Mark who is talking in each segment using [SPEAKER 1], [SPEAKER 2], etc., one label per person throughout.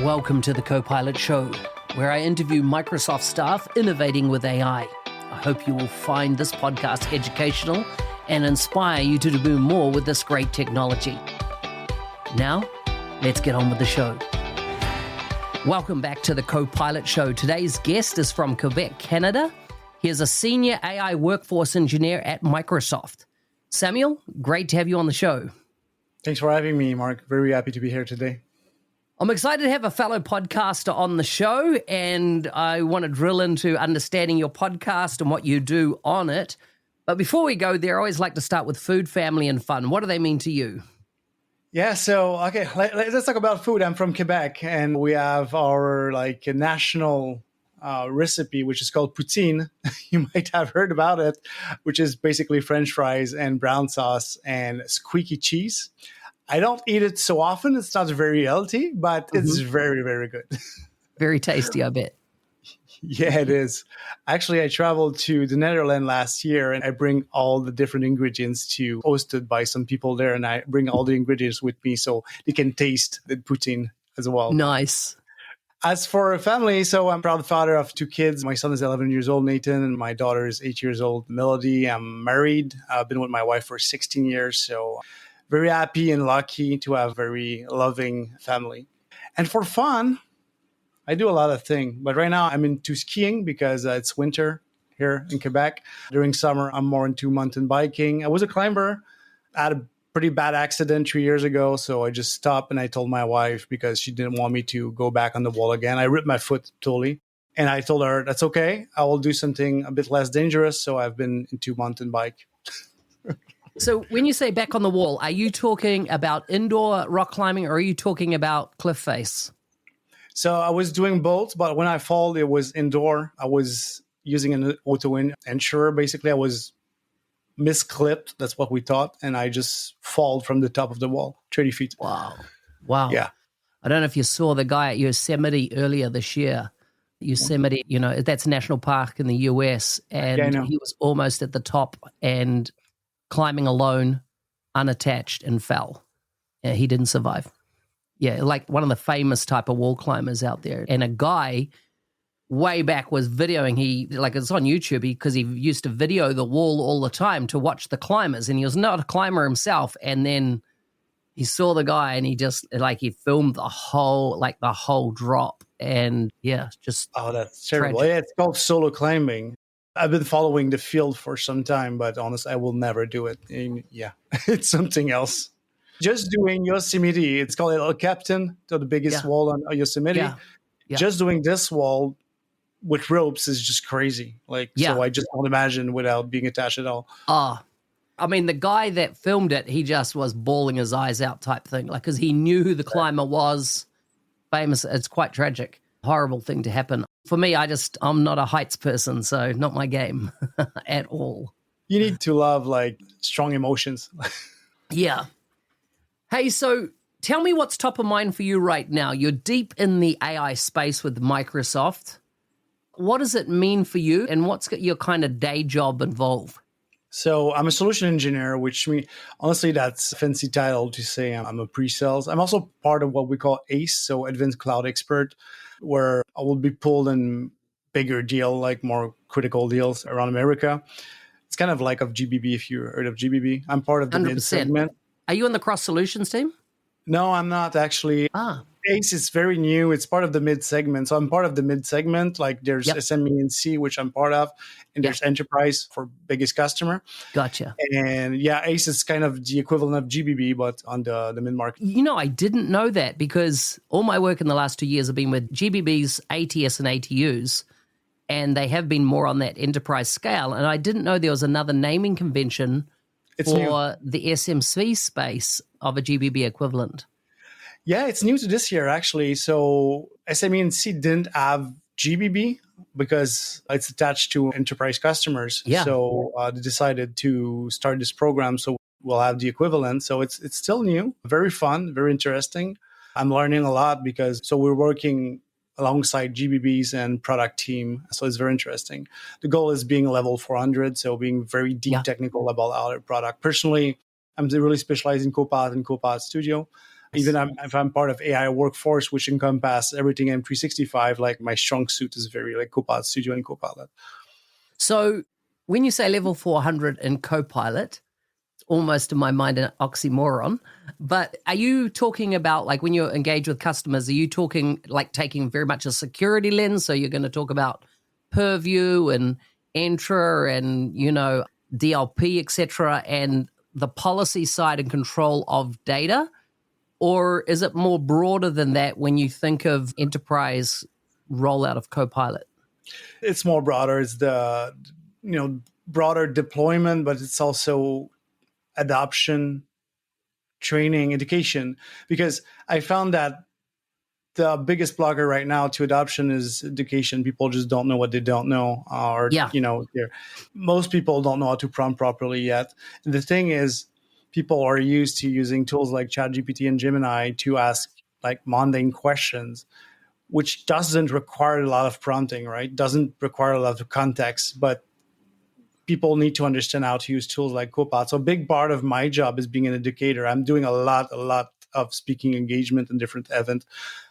[SPEAKER 1] Welcome to the Copilot Show, where I interview Microsoft staff innovating with AI. I hope you will find this podcast educational and inspire you to do more with this great technology. Now, let's get on with the show. Welcome back to the Copilot Show. Today's guest is from Quebec, Canada. He is a senior AI workforce engineer at Microsoft. Samuel, great to have you on the show.
[SPEAKER 2] Thanks for having me, Mark. Very happy to be here today.
[SPEAKER 1] I'm excited to have a fellow podcaster on the show, and I want to drill into understanding your podcast and what you do on it. But before we go there, I always like to start with food, family, and fun. What do they mean to you?
[SPEAKER 2] Yeah, so, okay, let's talk about food. I'm from Quebec, and we have our national recipe, which is called poutine. You might have heard about it, which is basically French fries and brown sauce and squeaky cheese. I don't eat it so often. It's not very healthy, but it's very, very good.
[SPEAKER 1] Very tasty, I bet.
[SPEAKER 2] Yeah, it is. Actually, I traveled to the Netherlands last year, and I bring all the different ingredients hosted by some people there, and I bring all the ingredients with me so they can taste the poutine as well.
[SPEAKER 1] Nice.
[SPEAKER 2] As for a family, so I'm proud father of two kids. My son is 11 years old, Nathan, and my daughter is 8 years old, Melody. I'm married. I've been with my wife for 16 years, so very happy and lucky to have a very loving family. And for fun, I do a lot of things. But right now, I'm into skiing because it's winter here in Quebec. During summer, I'm more into mountain biking. I was a climber. I had a pretty bad accident 3 years ago, so I just stopped and I told my wife because she didn't want me to go back on the wall again. I ripped my foot totally. And I told her, that's okay. I will do something a bit less dangerous. So I've been into mountain bike.
[SPEAKER 1] So when you say back on the wall, are you talking about indoor rock climbing or are you talking about cliff face?
[SPEAKER 2] So I was doing both, but when I fall, it was indoor. I was using an auto insurer. Basically, I was misclipped. That's what we thought. And I just fall from the top of the wall, 30 feet.
[SPEAKER 1] Wow.
[SPEAKER 2] Yeah.
[SPEAKER 1] I don't know if you saw the guy at Yosemite earlier this year. Yosemite, that's a national park in the US. And he was almost at the top and climbing alone, unattached, and fell. He didn't survive. Yeah, like one of the famous type of wall climbers out there. And a guy way back was videoing, it's on YouTube because he used to video the wall all the time to watch the climbers. And he was not a climber himself. And then he saw the guy and he just, he filmed the whole drop. And just.
[SPEAKER 2] Oh, that's terrible.
[SPEAKER 1] Tragic.
[SPEAKER 2] Yeah, it's called solo climbing. I've been following the field for some time, but honestly, I will never do it. And it's something else. Just doing Yosemite, it's called El Capitan, so the biggest wall on Yosemite. Yeah. Just doing this wall with ropes is just crazy. So I just don't imagine without being attached at all.
[SPEAKER 1] I mean, the guy that filmed it, he just was bawling his eyes out type thing, because he knew who the climber was. Famous. It's quite tragic. Horrible thing to happen. For me, I'm not a heights person, so not my game at all.
[SPEAKER 2] You need to love strong emotions.
[SPEAKER 1] Yeah. Hey, so tell me what's top of mind for you right now. You're deep in the AI space with Microsoft. What does it mean for you, and what's got your kind of day job involved?
[SPEAKER 2] So I'm a solution engineer, which honestly, that's a fancy title to say I'm a pre-sales. I'm also part of what we call ACE, so Advanced Cloud Expert, where I will be pulled in bigger deal, more critical deals around America. It's kind of like of GBB, if you heard of GBB. I'm part of the
[SPEAKER 1] 100%.
[SPEAKER 2] mid segment.
[SPEAKER 1] Are you in the cross solutions team?
[SPEAKER 2] No, I'm not actually. ACE is very new. It's part of the mid segment. So I'm part of the mid segment. There's SME and C, which I'm part of, and there's enterprise for biggest customer.
[SPEAKER 1] Gotcha.
[SPEAKER 2] And ACE is kind of the equivalent of GBB, but on the mid market.
[SPEAKER 1] I didn't know that because all my work in the last 2 years have been with GBB's ATS and ATUs, and they have been more on that enterprise scale. And I didn't know there was another naming convention for the SMC space of a GBB equivalent.
[SPEAKER 2] Yeah, it's new to this year, actually. So SME and C didn't have GBB because it's attached to enterprise customers.
[SPEAKER 1] Yeah.
[SPEAKER 2] So they decided to start this program. So we'll have the equivalent. So it's still new, very fun, very interesting. I'm learning a lot because we're working alongside GBBs and product team. So it's very interesting. The goal is being level 400, so being very deep technical about our product. Personally, I'm really specialized in Copilot and Copilot Studio. Even if I'm part of AI workforce, which encompasses everything M365, like my strong suit is very like Copilot Studio and Copilot.
[SPEAKER 1] So when you say level 400 in Copilot, almost in my mind an oxymoron, but are you talking about like when you engage with customers, are you talking like taking very much a security lens? So you're going to talk about purview and Entra and, DLP, etc., and the policy side and control of data? Or is it more broader than that when you think of enterprise rollout of Copilot?
[SPEAKER 2] It's more broader. It's the, broader deployment, but it's also adoption, training, education, because I found that the biggest blocker right now to adoption is education. People just don't know what they don't know, most people don't know how to prompt properly yet. And the thing is, people are used to using tools like ChatGPT and Gemini to ask like mundane questions, which doesn't require a lot of prompting, right? Doesn't require a lot of context, but people need to understand how to use tools like Copilot. So a big part of my job is being an educator. I'm doing a lot of speaking engagement in different events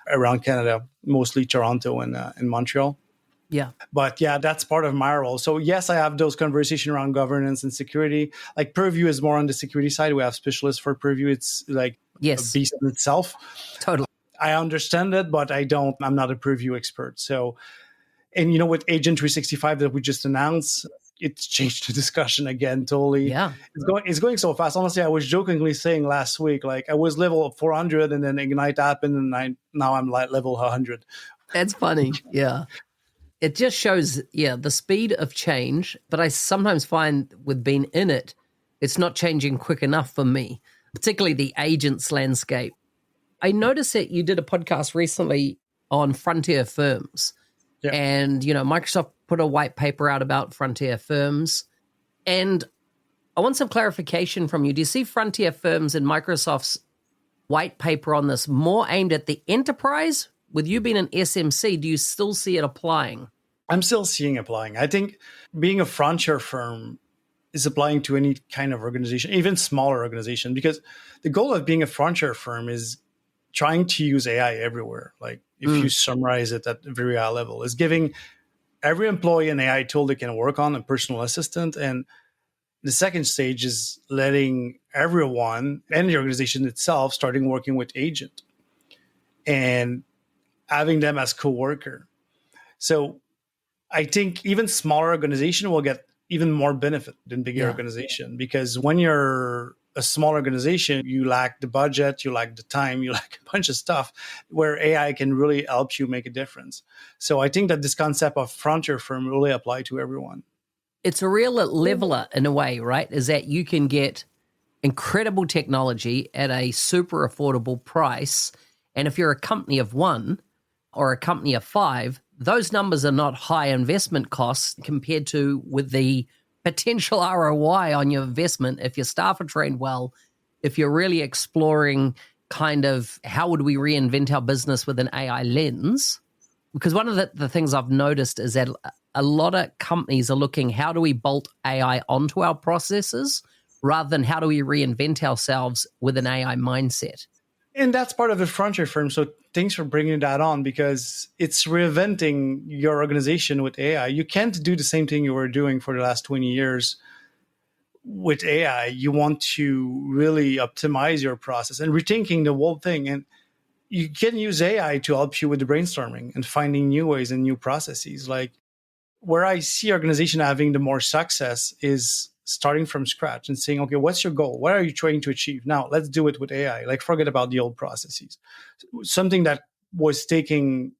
[SPEAKER 2] around Canada, mostly Toronto and Montreal.
[SPEAKER 1] Yeah.
[SPEAKER 2] But yeah, that's part of my role. So yes, I have those conversations around governance and security. Like Purview is more on the security side. We have specialists for Purview. It's like a beast in itself.
[SPEAKER 1] Totally.
[SPEAKER 2] I understand it, but I'm not a Purview expert. So, and with Agent 365 that we just announced, it's changed the discussion again totally.
[SPEAKER 1] Yeah.
[SPEAKER 2] It's going so fast. Honestly, I was jokingly saying last week, like I was level 400 and then Ignite happened and now I'm like level 100.
[SPEAKER 1] That's funny. Yeah. It just shows, the speed of change. But I sometimes find with being in it, it's not changing quick enough for me, particularly the agents landscape. I noticed that you did a podcast recently on frontier firms. Yeah. And, Microsoft put a white paper out about frontier firms. And I want some clarification from you. Do you see frontier firms in Microsoft's white paper on this more aimed at the enterprise? With you being an SMC, do you still see it applying?
[SPEAKER 2] I'm still seeing it applying. I think being a frontier firm is applying to any kind of organization, even smaller organization, because the goal of being a frontier firm is trying to use AI everywhere. Like if you summarize it at a very high level, is giving every employee an AI tool they can work on, a personal assistant. And the second stage is letting everyone and the organization itself starting working with agent and having them as co-worker. So I think even smaller organization will get even more benefit than bigger organization, because when you're a small organization, you lack the budget, you lack the time, you lack a bunch of stuff where AI can really help you make a difference. So I think that this concept of frontier firm really apply to everyone.
[SPEAKER 1] It's a real leveler in a way, right? Is that you can get incredible technology at a super affordable price. And if you're a company of one or a company of five, those numbers are not high investment costs compared to with the potential ROI on your investment if your staff are trained well, if you're really exploring kind of how would we reinvent our business with an AI lens. Because one of the things I've noticed is that a lot of companies are looking, how do we bolt AI onto our processes rather than how do we reinvent ourselves with an AI mindset?
[SPEAKER 2] And that's part of the frontier firm. So thanks for bringing that on, because it's reinventing your organization with AI. You can't do the same thing you were doing for the last 20 years with AI. You want to really optimize your process and rethinking the whole thing. And you can use AI to help you with the brainstorming and finding new ways and new processes. Like where I see organization having the more success is starting from scratch and saying, okay, what's your goal? What are you trying to achieve? Now let's do it with AI. Like forget about the old processes. Something that was taking,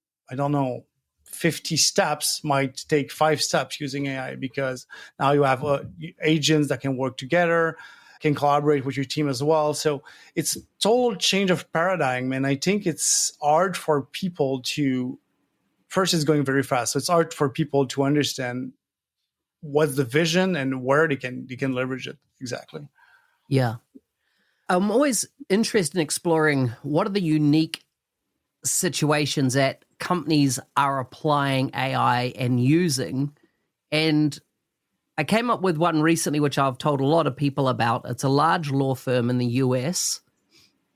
[SPEAKER 2] 50 steps might take 5 steps using AI, because now you have agents that can work together, can collaborate with your team as well. So it's total change of paradigm. And I think it's hard for people to, first it's going very fast. So it's hard for people to understand what's the vision and where they can leverage it exactly.
[SPEAKER 1] Yeah. I'm always interested in exploring what are the unique situations that companies are applying AI and using. And I came up with one recently, which I've told a lot of people about. It's a large law firm in the US.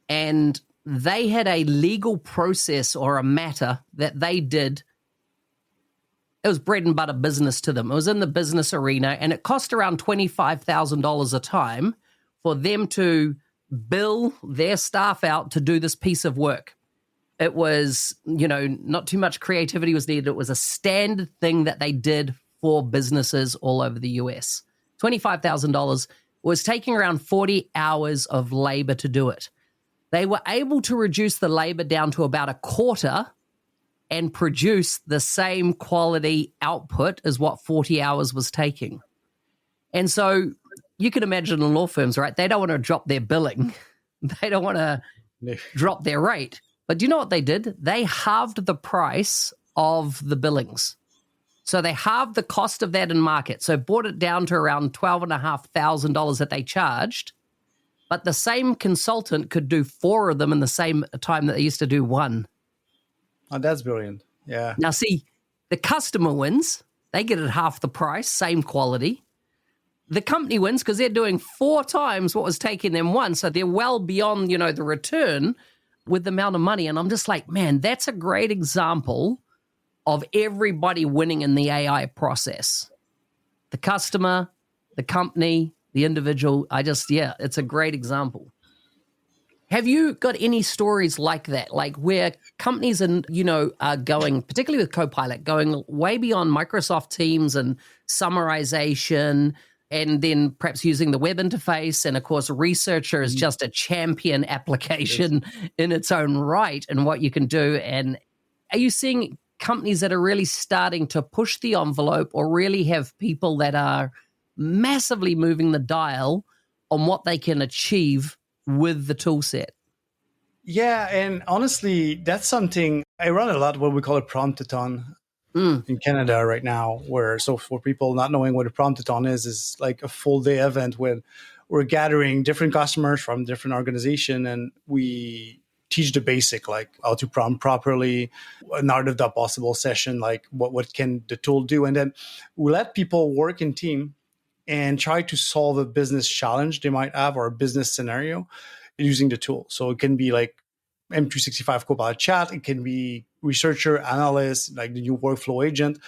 [SPEAKER 1] And they had a legal process or a matter that they did. It was bread and butter business to them. It was in the business arena, and it cost around $25,000 a time for them to bill their staff out to do this piece of work. It was, not too much creativity was needed. It was a standard thing that they did for businesses all over the US. $25,000 was taking around 40 hours of labor to do it. They were able to reduce the labor down to about a quarter and produce the same quality output as what 40 hours was taking. And so you can imagine in law firms, right? They don't want to drop their billing. They don't want to drop their rate. But do you know what they did? They halved the price of the billings. So they halved the cost of that in market. So brought it down to around $12,500 that they charged. But the same consultant could do 4 of them in the same time that they used to do 1.
[SPEAKER 2] Oh, that's brilliant. Yeah.
[SPEAKER 1] Now, see, the customer wins. They get it half the price, same quality. The company wins because they're doing 4 times what was taking them 1. So they're well beyond, the return with the amount of money. And I'm just like, man, that's a great example of everybody winning in the AI process. The customer, the company, the individual. It's a great example. Have you got any stories like that, like where companies are going, particularly with Copilot, going way beyond Microsoft Teams and summarization, and then perhaps using the web interface? And of course, Researcher is just a champion application in its own right and what you can do. And are you seeing companies that are really starting to push the envelope or really have people that are massively moving the dial on what they can achieve with the tool set?
[SPEAKER 2] Yeah, and honestly, that's something I run a lot, what we call a promptathon in Canada right now, so for people not knowing what a promptathon is like a full day event when we're gathering different customers from different organizations, and we teach the basic, like how to prompt properly, an art of the possible session, like what can the tool do, and then we let people work in team and try to solve a business challenge they might have or a business scenario using the tool. So it can be like M365 Copilot chat. It can be researcher, analyst, like the new workflow agent.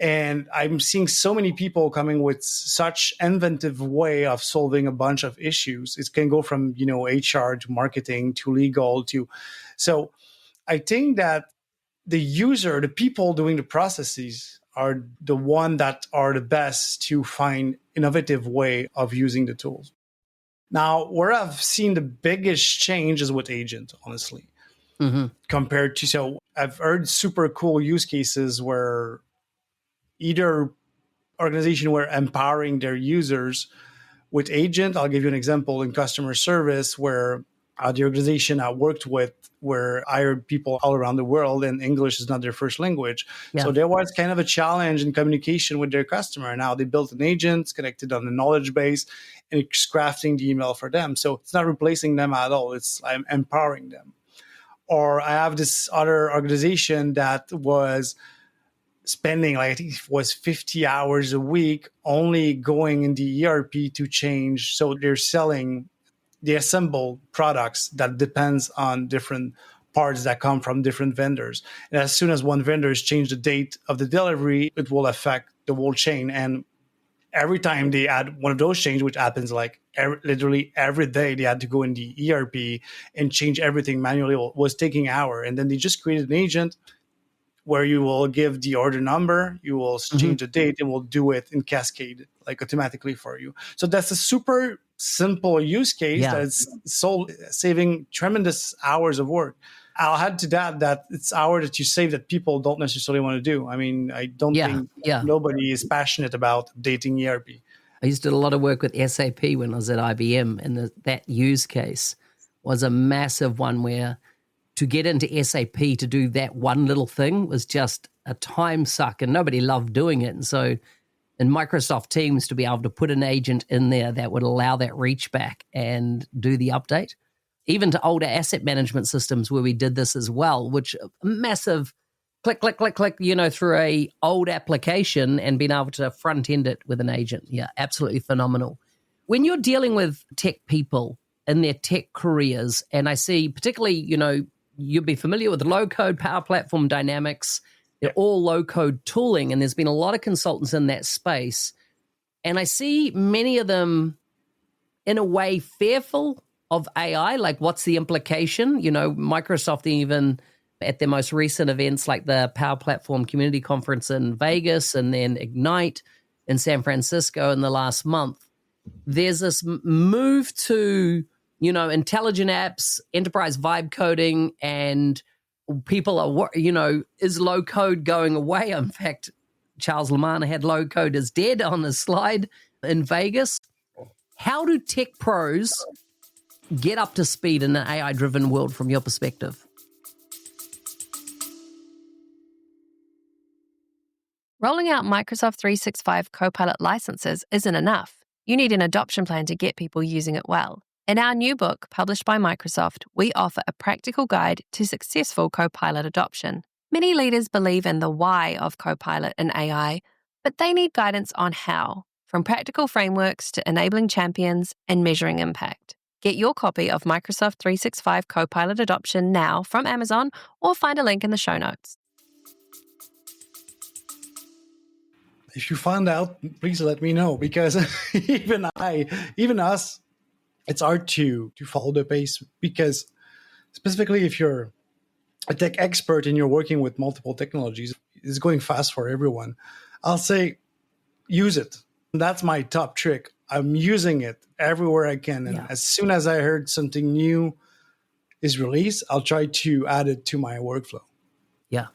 [SPEAKER 2] And I'm seeing so many people coming with such inventive way of solving a bunch of issues. It can go from, HR to marketing to legal so I think that the user, the people doing the processes are the one that are the best to find innovative way of using the tools. Now, where I've seen the biggest change is with agent, honestly, compared to, so I've heard super cool use cases where either organization were empowering their users with agent. I'll give you an example in customer service where the organization I worked with were hired people all around the world, and English is not their first language. Yeah. So there was kind of a challenge in communication with their customer. Now they built an agent connected on the knowledge base, and it's crafting the email for them. So it's not replacing them at all. I'm empowering them. Or I have this other organization that was spending, I think it was 50 hours a week only going in the ERP to change. So they assemble products that depends on different parts that come from different vendors. And as soon as one vendor has changed the date of the delivery, it will affect the whole chain. And every time they add one of those changes, which happens like literally every day, they had to go in the ERP and change everything manually. It was taking hours. And then they just created an agent where you will give the order number, you will change the date, and we'll do it in cascade, like automatically for you. So that's a super simple use case that's saving tremendous hours of work. I'll add to that it's hours that you save that people don't necessarily want to do. I mean, I don't think nobody is passionate about dating ERP.
[SPEAKER 1] I used to do a lot of work with SAP when I was at IBM, and that use case was a massive one where to get into SAP to do that one little thing was just a time suck, and nobody loved doing it. And so in Microsoft Teams, to be able to put an agent in there that would allow that reach back and do the update, even to older asset management systems where we did this as well, which massive click, click, click, click, through a old application and being able to front end it with an agent. Yeah, absolutely phenomenal. When you're dealing with tech people, in their tech careers. And I see particularly, you'll be familiar with low code, Power Platform, Dynamics. They're all low code tooling. And there's been a lot of consultants in that space. And I see many of them in a way fearful of AI, like what's the implication? Microsoft even at their most recent events like the Power Platform Community Conference in Vegas and then Ignite in San Francisco in the last month, there's this move to, intelligent apps, enterprise vibe coding, and people are, is low code going away? In fact, Charles Lamana had low code is dead on his slide in Vegas. How do tech pros get up to speed in an AI-driven world from your perspective?
[SPEAKER 3] Rolling out Microsoft 365 Copilot licenses isn't enough. You need an adoption plan to get people using it well. In our new book, published by Microsoft, we offer a practical guide to successful Copilot adoption. Many leaders believe in the why of Copilot and AI, but they need guidance on how, from practical frameworks to enabling champions and measuring impact. Get your copy of Microsoft 365 Copilot Adoption now from Amazon or find a link in the show notes.
[SPEAKER 2] If you find out, please let me know, because even us, it's hard to follow the pace, because specifically if you're a tech expert and you're working with multiple technologies, it's going fast for everyone. I'll say use it. That's my top trick. I'm using it everywhere I can. And as soon as I heard something new is released, I'll try to add it to my workflow.
[SPEAKER 1] Yeah.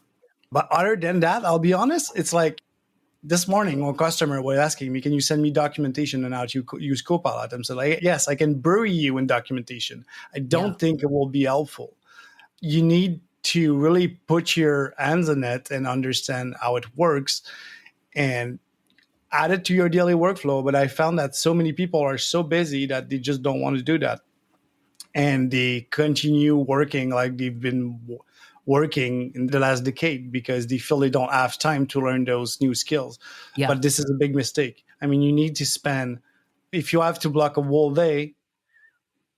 [SPEAKER 2] But other than that, I'll be honest, it's like this morning, a customer was asking me, can you send me documentation on how to use Copilot? I'm saying, like, yes, I can bury you in documentation. I don't think it will be helpful. You need to really put your hands on it and understand how it works and add it to your daily workflow. But I found that so many people are so busy that they just don't want to do that. And they continue working like they've been working in the last decade because they feel they don't have time to learn those new skills. Yeah. But this is a big mistake. I mean, you need to spend, if you have to block a whole day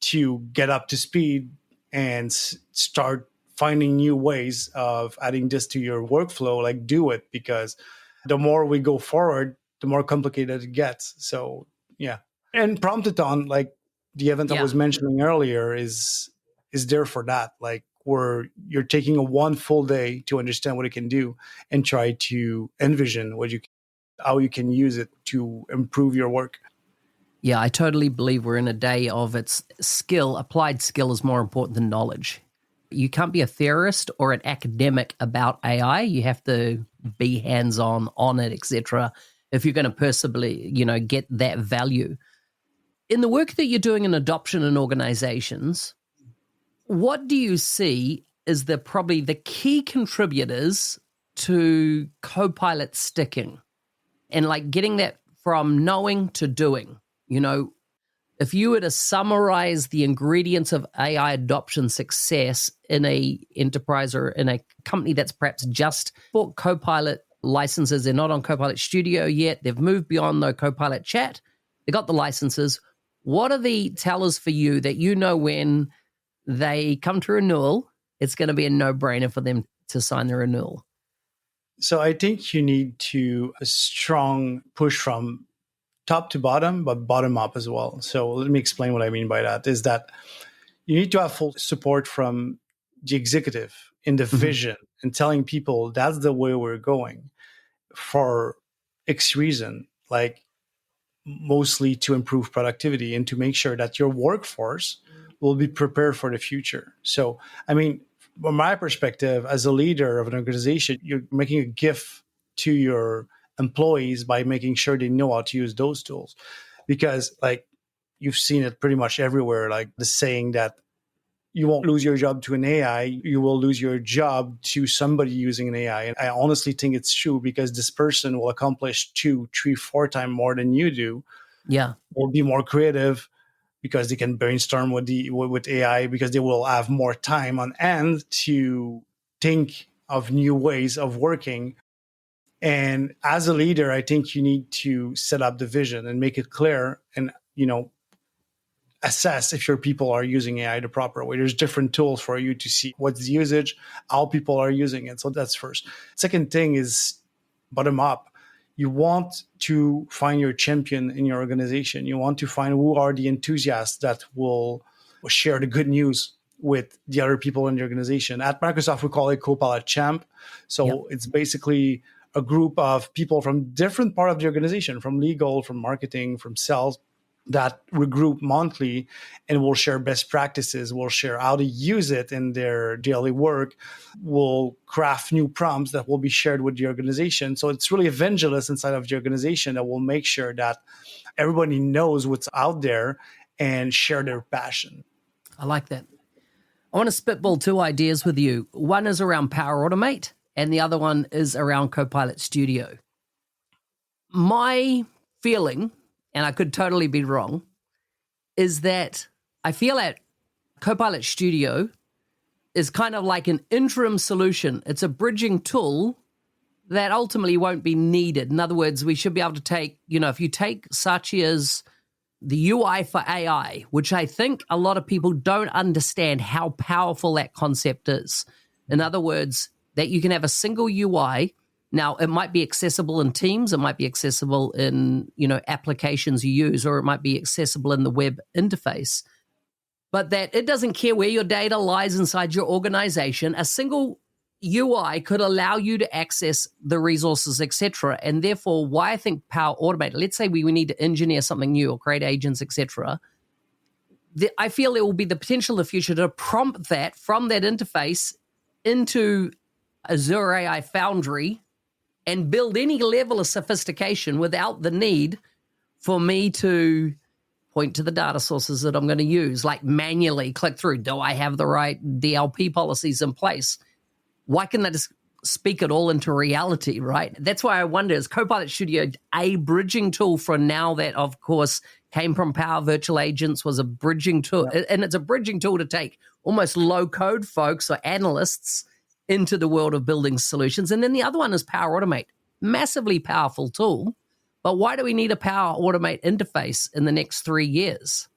[SPEAKER 2] to get up to speed and start finding new ways of adding this to your workflow, like do it, because the more we go forward, the more complicated it gets. So, yeah. And Promptathon, like the event I was mentioning earlier, is there for that. Like, where you're taking a one full day to understand what it can do and try to envision how you can use it to improve your work.
[SPEAKER 1] Yeah, I totally believe we're in a day of its skill. Applied skill is more important than knowledge. You can't be a theorist or an academic about AI. You have to be hands-on on it, etc., if you're going to personally, get that value. In the work that you're doing in adoption in organizations, what do you see is probably the key contributors to Copilot sticking and like getting that from knowing to doing? If you were to summarize the ingredients of AI adoption success in a enterprise or in a company that's perhaps just bought Copilot licenses, they're not on Copilot Studio yet, they've moved beyond the Copilot chat, they got the licenses. What are the tellers for you that when they come to renewal, it's going to be a no-brainer for them to sign the renewal?
[SPEAKER 2] So I think you need a strong push from top to bottom, but bottom up as well. So let me explain what I mean by that. Is that you need to have full support from the executive in the vision and telling people that's the way we're going for X reason, like mostly to improve productivity and to make sure that your workforce will be prepared for the future. So, I mean, from my perspective, as a leader of an organization, you're making a gift to your employees by making sure they know how to use those tools. Because, like, you've seen it pretty much everywhere, like the saying that you won't lose your job to an AI, you will lose your job to somebody using an AI. And I honestly think it's true, because this person will accomplish 2, 3, 4 times more than you do.
[SPEAKER 1] Yeah.
[SPEAKER 2] Or be more creative, because they can brainstorm with AI, because they will have more time on hand to think of new ways of working. And as a leader, I think you need to set up the vision and make it clear and, assess if your people are using AI the proper way. There's different tools for you to see what's the usage, how people are using it. So that's first. Second thing is bottom up. You want to find your champion in your organization. You want to find who are the enthusiasts that will share the good news with the other people in the organization. At Microsoft, we call it Copilot Champ. So It's basically a group of people from different part of the organization, from legal, from marketing, from sales, that regroup monthly and will share best practices, will share how to use it in their daily work, will craft new prompts that will be shared with the organization. So it's really evangelists inside of the organization that will make sure that everybody knows what's out there and share their passion.
[SPEAKER 1] I like that. I want to spitball two ideas with you. One is around Power Automate, and the other one is around Copilot Studio. My feeling, and I could totally be wrong, is that I feel that Copilot Studio is kind of like an interim solution. It's a bridging tool that ultimately won't be needed. In other words, we should be able to take, if you take Satya's the UI for AI, which I think a lot of people don't understand how powerful that concept is. In other words, that you can have a single UI. Now, it might be accessible in Teams, it might be accessible in, applications you use, or it might be accessible in the web interface. But that it doesn't care where your data lies inside your organization. A single UI could allow you to access the resources, etc. And therefore, why I think Power Automate, let's say we need to engineer something new or create agents, etc. I feel there will be the potential in the future to prompt that from that interface into Azure AI Foundry and build any level of sophistication without the need for me to point to the data sources that I'm going to use, like manually click through. Do I have the right DLP policies in place? Why can't I just speak it all into reality, right? That's why I wonder, is Copilot Studio a bridging tool for now that, of course, came from Power Virtual Agents, was a bridging tool. Yeah. And it's a bridging tool to take almost low-code folks or analysts into the world of building solutions. And then the other one is Power Automate. Massively powerful tool. But why do we need a Power Automate interface in the next 3 years?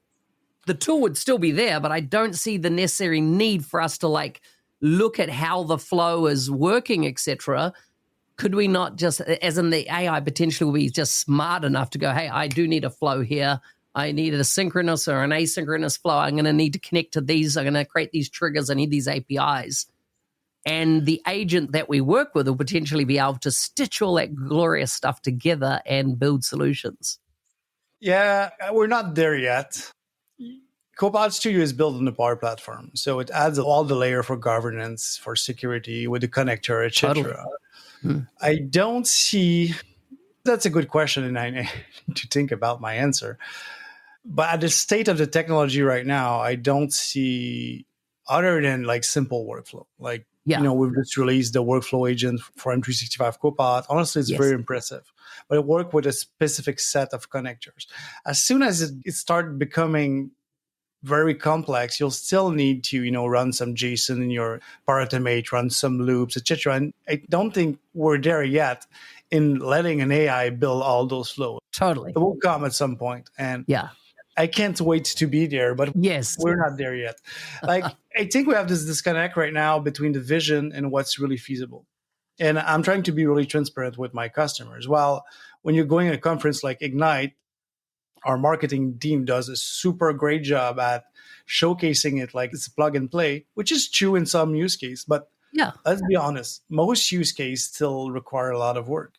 [SPEAKER 1] The tool would still be there, but I don't see the necessary need for us to look at how the flow is working, etc. Could we not just, as in the AI potentially will be just smart enough to go, hey, I do need a flow here. I need a synchronous or an asynchronous flow. I'm going to need to connect to these. I'm going to create these triggers. I need these APIs. And the agent that we work with will potentially be able to stitch all that glorious stuff together and build solutions.
[SPEAKER 2] Yeah, we're not there yet. Copilot Studio is built on the Power Platform. So it adds all the layer for governance, for security, with the connector, etc. Totally. I don't see... That's a good question, and I need to think about my answer. But at the state of the technology right now, I don't see, other than simple workflow. We've just released the workflow agent for M365 Copilot. Honestly, it's very impressive. But it worked with a specific set of connectors. As soon as it started becoming very complex, you'll still need to, run some JSON in your Power Automate, run some loops, etc. And I don't think we're there yet in letting an AI build all those flows.
[SPEAKER 1] Totally.
[SPEAKER 2] It will come at some point. And I can't wait to be there, but we're not there yet. I think we have this disconnect right now between the vision and what's really feasible. And I'm trying to be really transparent with my customers. Well, when you're going to a conference like Ignite, our marketing team does a super great job at showcasing it like it's plug and play, which is true in some use case. But let's be honest, most use cases still require a lot of work.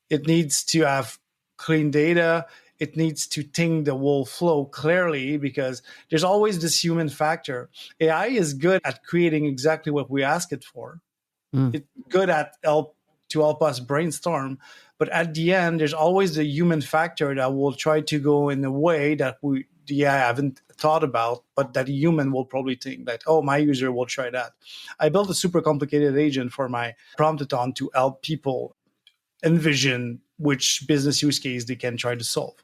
[SPEAKER 2] It needs to have clean data. It needs to think the whole flow clearly, because there's always this human factor. AI is good at creating exactly what we ask it for. It's good at help us brainstorm. But at the end, there's always the human factor that will try to go in a way that I haven't thought about, but that a human will probably think that, oh, my user will try that. I built a super complicated agent for my Promptathon to help people envision which business use case they can try to solve.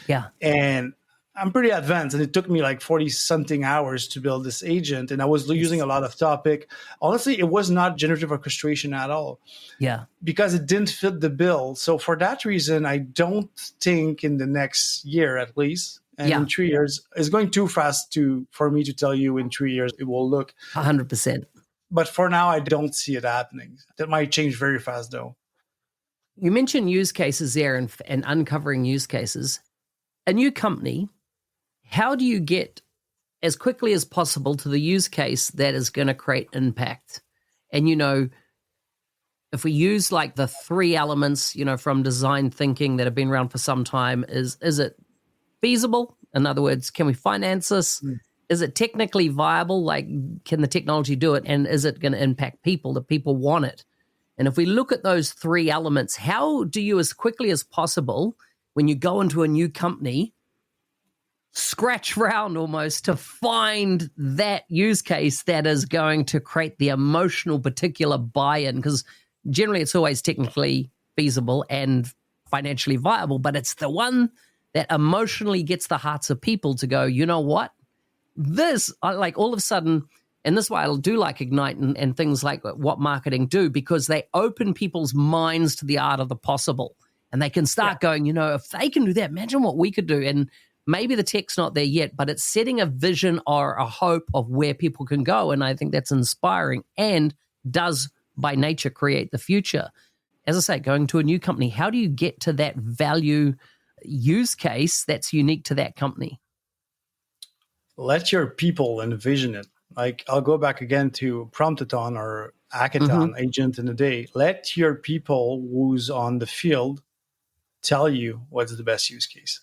[SPEAKER 1] Yeah.
[SPEAKER 2] And I'm pretty advanced, and it took me 40-something hours to build this agent, and I was using a lot of topic. Honestly, it was not generative orchestration at all.
[SPEAKER 1] Yeah.
[SPEAKER 2] Because it didn't fit the bill. So for that reason, I don't think in the next year, at least, And in 3 years, it's going too fast for me to tell you in 3 years it will look.
[SPEAKER 1] 100%.
[SPEAKER 2] But for now, I don't see it happening. That might change very fast, though.
[SPEAKER 1] You mentioned use cases there and uncovering use cases. A new company, how do you get as quickly as possible to the use case that is going to create impact? And, if we use like the 3 elements, from design thinking that have been around for some time, is it feasible? In other words, can we finance this? Is it technically viable? Like, can the technology do it? And is it going to impact people, that people want it? And if we look at those 3 elements, how do you, as quickly as possible, when you go into a new company, scratch around almost to find that use case that is going to create the emotional particular buy-in? Because generally it's always technically feasible and financially viable, but it's the one that emotionally gets the hearts of people to go, you know what? This, like all of a sudden, and this is why I do like Ignite and things like what marketing do, because they open people's minds to the art of the possible. And they can start going, if they can do that, imagine what we could do. And maybe the tech's not there yet, but it's setting a vision or a hope of where people can go. And I think that's inspiring and does by nature create the future. As I say, going to a new company, how do you get to that value use case that's unique to that company?
[SPEAKER 2] Let your people envision it. Like, I'll go back again to Promptathon or Hackathon agent in a day. Let your people who's on the field tell you what's the best use case.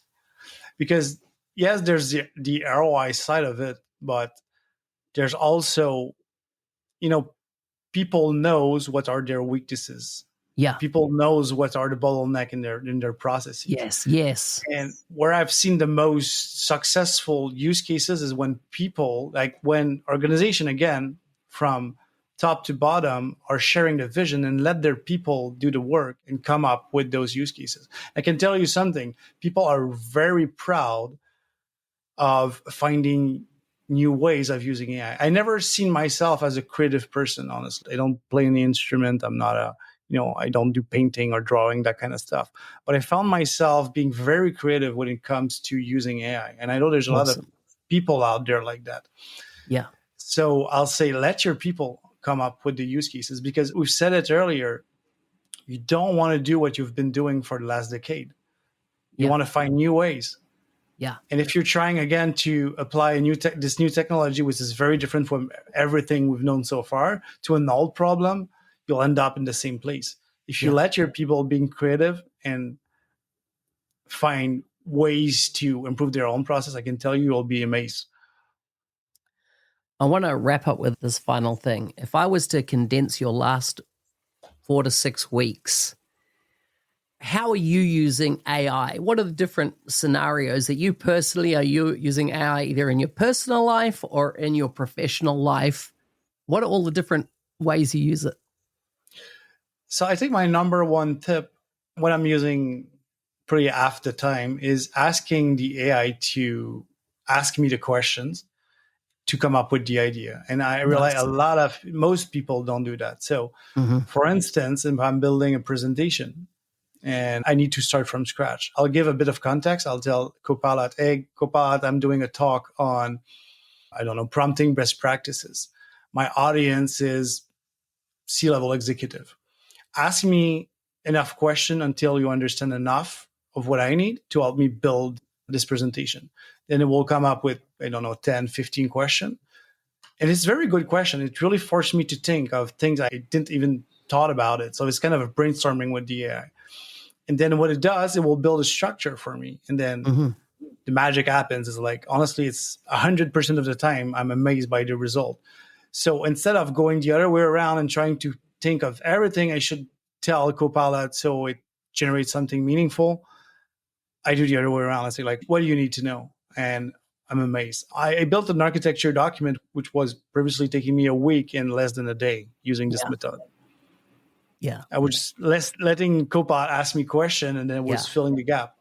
[SPEAKER 2] Because yes, there's the ROI side of it, but there's also, people knows what are their weaknesses.
[SPEAKER 1] Yeah.
[SPEAKER 2] People knows what are the bottleneck in their processes.
[SPEAKER 1] Yes.
[SPEAKER 2] And where I've seen the most successful use cases is when people, like when organization, again, from top to bottom, are sharing the vision and let their people do the work and come up with those use cases. I can tell you something. People are very proud of finding new ways of using AI. I never seen myself as a creative person, honestly. I don't play any instrument. I'm not I don't do painting or drawing, that kind of stuff. But I found myself being very creative when it comes to using AI. And I know there's a lot of people out there like that.
[SPEAKER 1] Yeah.
[SPEAKER 2] So I'll say, let your people come up with the use cases, because we've said it earlier. You don't want to do what you've been doing for the last decade. You want to find new ways.
[SPEAKER 1] Yeah.
[SPEAKER 2] And if you're trying again to apply this new technology, which is very different from everything we've known so far, to an old problem, you'll end up in the same place. If you let your people being creative and find ways to improve their own process, I can tell you'll be amazed.
[SPEAKER 1] I want to wrap up with this final thing. If I was to condense your last 4 to 6 weeks, how are you using AI? What are the different scenarios that you personally, are you using AI either in your personal life or in your professional life? What are all the different ways you use it?
[SPEAKER 2] So I think my number one tip when I'm using pretty half the time is asking the AI to ask me the questions to come up with the idea. And I realize most people don't do that. So for instance, if I'm building a presentation and I need to start from scratch, I'll give a bit of context. I'll tell Copilot, hey, Copilot, I'm doing a talk on, prompting best practices. My audience is C-level executive. Ask me enough question until you understand enough of what I need to help me build this presentation. Then it will come up with, 10, 15 questions. And it's a very good question. It really forced me to think of things I didn't even thought about it. So it's kind of a brainstorming with the AI. And then what it does, it will build a structure for me. And then the magic happens is like, honestly, it's 100% of the time I'm amazed by the result. So instead of going the other way around and trying to think of everything I should tell Copilot so it generates something meaningful, I do the other way around. I say, like, what do you need to know? And I'm amazed. I built an architecture document, which was previously taking me a week in less than a day using this method.
[SPEAKER 1] Yeah.
[SPEAKER 2] I was just letting Copilot ask me question and then it was filling the gap.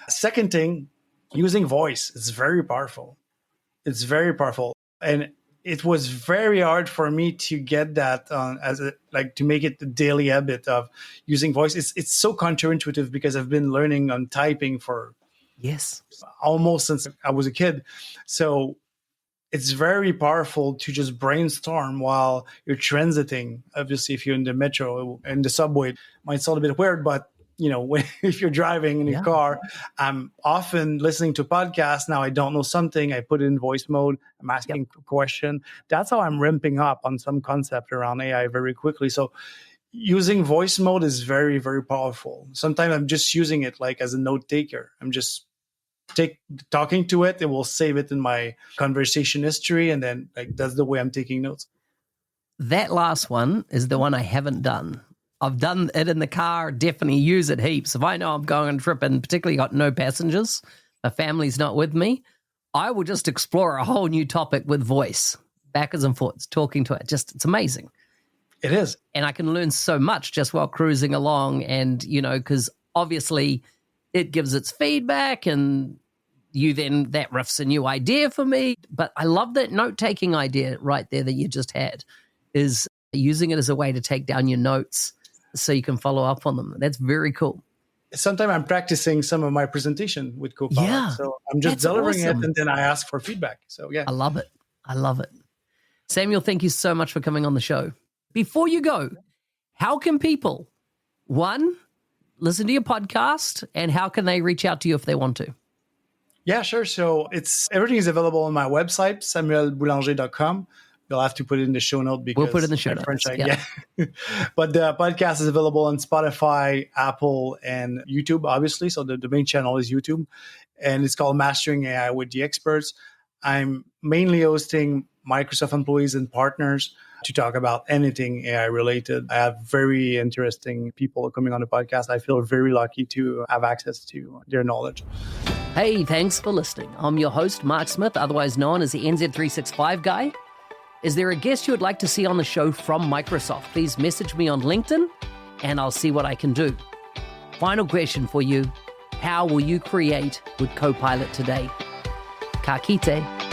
[SPEAKER 2] Second thing, using voice. It's very powerful. It's very powerful. And it was very hard for me to get that to make it the daily habit of using voice. It's so counterintuitive because I've been learning on typing for
[SPEAKER 1] Yes.
[SPEAKER 2] Almost since I was a kid. So it's very powerful to just brainstorm while you're transiting. Obviously, if you're in the metro and the subway, it might sound a bit weird, but if you're driving in your car, I'm often listening to podcasts. Now I don't know something, I put it in voice mode. I'm asking a question. That's how I'm ramping up on some concept around AI very quickly. So using voice mode is very, very powerful. Sometimes I'm just using it like as a note taker. I'm just talking to it. It will save it in my conversation history. And then that's the way I'm taking notes.
[SPEAKER 1] That last one is the one I haven't done. I've done it in the car, definitely use it heaps. If I know I'm going on a trip and particularly got no passengers, my family's not with me, I will just explore a whole new topic with voice, backwards and forwards, talking to it. It's amazing.
[SPEAKER 2] It is.
[SPEAKER 1] And I can learn so much just while cruising along. And, because obviously it gives its feedback and that riffs a new idea for me. But I love that note-taking idea right there that you just had, is using it as a way to take down your notes so you can follow up on them. That's very cool.
[SPEAKER 2] Sometimes I'm practicing some of my presentation with Copilot.
[SPEAKER 1] Yeah,
[SPEAKER 2] so I'm just delivering it and then I ask for feedback. So yeah.
[SPEAKER 1] I love it. Samuel, thank you so much for coming on the show. Before you go, how can people, one, listen to your podcast, and how can they reach out to you if they want to?
[SPEAKER 2] Yeah, sure. So everything is available on my website, samuelboulanger.com. You'll have to put it in the show note because
[SPEAKER 1] we'll put it in the show notes.
[SPEAKER 2] French, But the podcast is available on Spotify, Apple, and YouTube, obviously. So the main channel is YouTube, and it's called Mastering AI with the Experts. I'm mainly hosting Microsoft employees and partners to talk about anything AI related. I have very interesting people coming on the podcast. I feel very lucky to have access to their knowledge.
[SPEAKER 1] Hey, thanks for listening. I'm your host, Mark Smith, otherwise known as the NZ365 guy. Is there a guest you would like to see on the show from Microsoft? Please message me on LinkedIn and I'll see what I can do. Final question for you. How will you create with Copilot today? Ka kite.